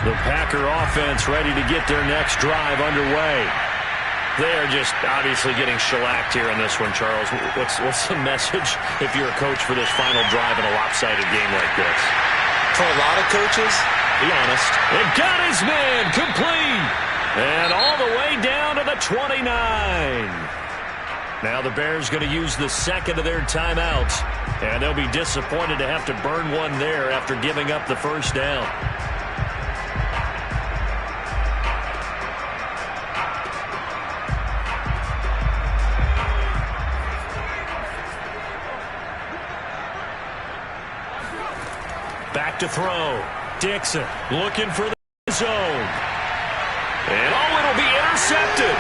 The Packer offense ready to get their next drive underway. They are just obviously getting shellacked here in this one, Charles. What's the message if you're a coach for this final drive in a lopsided game like this? For a lot of coaches, be honest. It got his man complete. And all the way down to the 29. Now the Bears going to use the second of their timeouts. And they'll be disappointed to have to burn one there after giving up the first down. Back to throw. Dixon looking for the zone. And it'll be intercepted.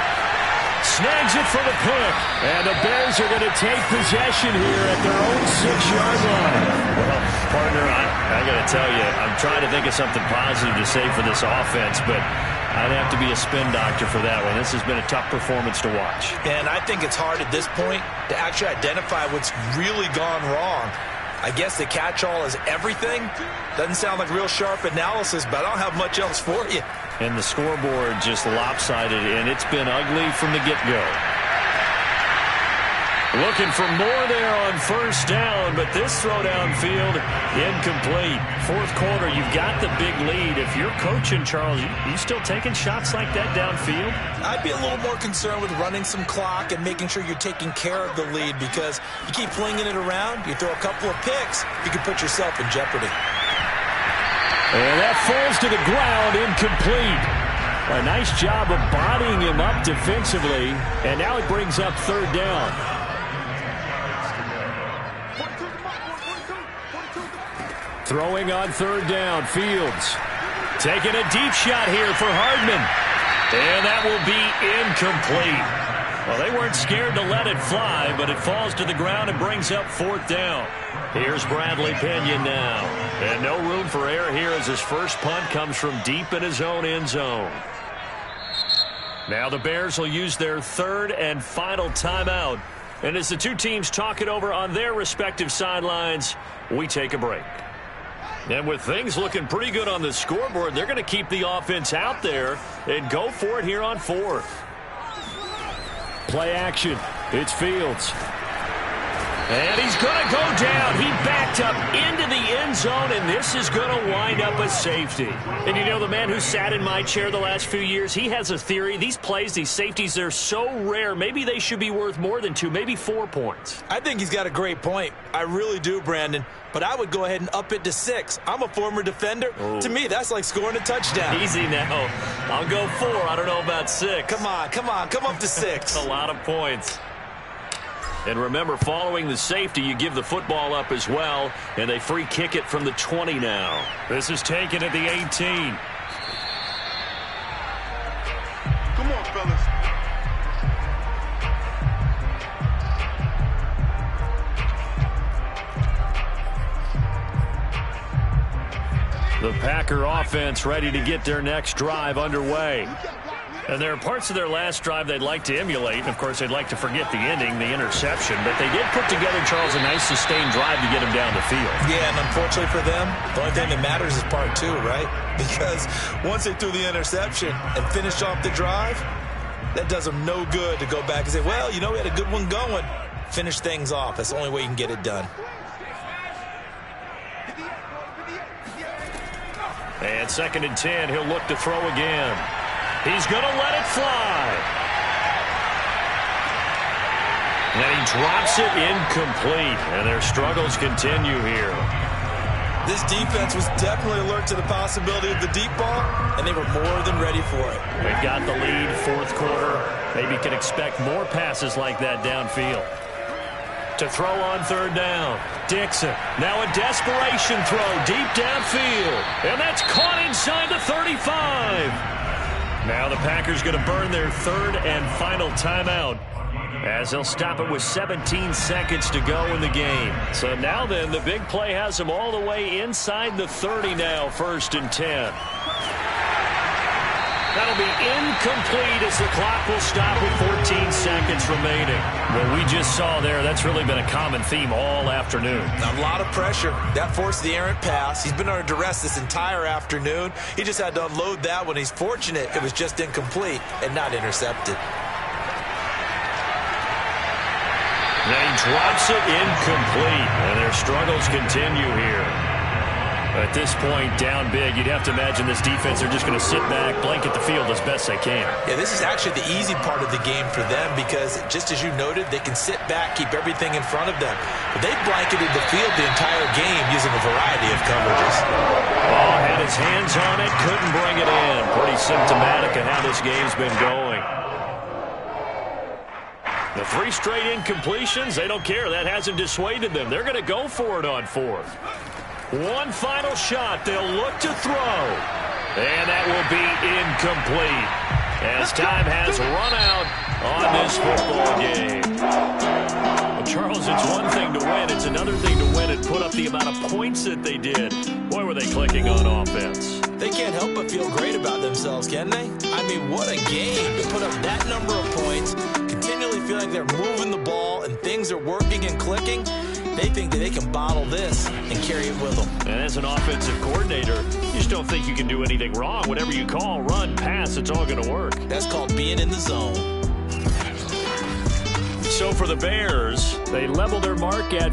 Snags it for the pick. And the Bears are going to take possession here at their own 6-yard line. Well, partner, I got to tell you, I'm trying to think of something positive to say for this offense, but I'd have to be a spin doctor for that one. This has been a tough performance to watch. And I think it's hard at this point to actually identify what's really gone wrong. I guess the catch-all is everything. Doesn't sound like real sharp analysis, but I don't have much else for you. And the scoreboard just lopsided, and it's been ugly from the get-go. Looking for more there on first down, but this throw downfield, incomplete. Fourth quarter, you've got the big lead. If you're coaching, Charles, you still taking shots like that downfield? I'd be a little more concerned with running some clock and making sure you're taking care of the lead, because you keep flinging it around, you throw a couple of picks, you can put yourself in jeopardy. And that falls to the ground, incomplete. A nice job of bodying him up defensively, and now it brings up third down. Throwing on third down, Fields. Taking a deep shot here for Hardman. And that will be incomplete. Well, they weren't scared to let it fly, but it falls to the ground and brings up fourth down. Here's Bradley Pinion now. And no room for error here as his first punt comes from deep in his own end zone. Now the Bears will use their third and final timeout. And as the two teams talk it over on their respective sidelines, we take a break. And with things looking pretty good on the scoreboard, they're going to keep the offense out there and go for it here on fourth. Play action. It's Fields. And he's going to go down. He backed up into the end zone, and this is going to wind up a safety. And you know, the man who sat in my chair the last few years, he has a theory. These plays, these safeties, they're so rare. Maybe they should be worth more than 2, maybe 4 points. I think he's got a great point. I really do, Brandon. But I would go ahead and up it to 6. I'm a former defender. Oh. To me, that's like scoring a touchdown. Easy now. I'll go 4. I don't know about 6. Come on. Come up to 6. A lot of points. And remember, following the safety, you give the football up as well, and they free kick it from the 20 now. This is taken at the 18. Come on, fellas. The Packer offense ready to get their next drive underway. And there are parts of their last drive they'd like to emulate. And, of course, they'd like to forget the ending, the interception. But they did put together, Charles, a nice sustained drive to get them down the field. Yeah, and unfortunately for them, the only thing that matters is part 2, right? Because once they threw the interception and finished off the drive, that does them no good to go back and say, well, you know, we had a good one going. Finish things off. That's the only way you can get it done. And 2nd and 10, he'll look to throw again. He's going to let it fly. And he drops it incomplete. And their struggles continue here. This defense was definitely alert to the possibility of the deep ball, and they were more than ready for it. They've got the lead, fourth quarter. Maybe can expect more passes like that downfield. To throw on third down, Dixon. Now a desperation throw deep downfield. And that's caught inside the 35. Now the Packers going to burn their third and final timeout as they'll stop it with 17 seconds to go in the game. So now then, the big play has them all the way inside the 30 now, 1st and 10. That'll be incomplete as the clock will stop with 14 seconds remaining. What we just saw there, that's really been a common theme all afternoon. A lot of pressure. That forced the errant pass. He's been under duress this entire afternoon. He just had to unload that one. He's fortunate it was just incomplete and not intercepted. Then he drops it incomplete, and their struggles continue here. At this point, down big, you'd have to imagine this defense are just going to sit back, blanket the field as best they can. Yeah, this is actually the easy part of the game for them because, just as you noted, they can sit back, keep everything in front of them. But they've blanketed the field the entire game using a variety of coverages. Ball had his hands on it, couldn't bring it in. Pretty symptomatic of how this game's been going. The 3 straight incompletions, they don't care. That hasn't dissuaded them. They're going to go for it on 4th. One final shot. They'll look to throw. And that will be incomplete as time has run out on this football game. Well, Charles, it's one thing to win. It's another thing to win and put up the amount of points that they did. Boy, were they clicking on offense. They can't help but feel great about themselves, can they? I mean, what a game to put up that number of points, continually feel like they're moving the ball and things are working and clicking. They think that they can bottle this and carry it with them. And as an offensive coordinator, you just don't think you can do anything wrong. Whatever you call, run, pass, it's all going to work. That's called being in the zone. So for the Bears, they level their mark at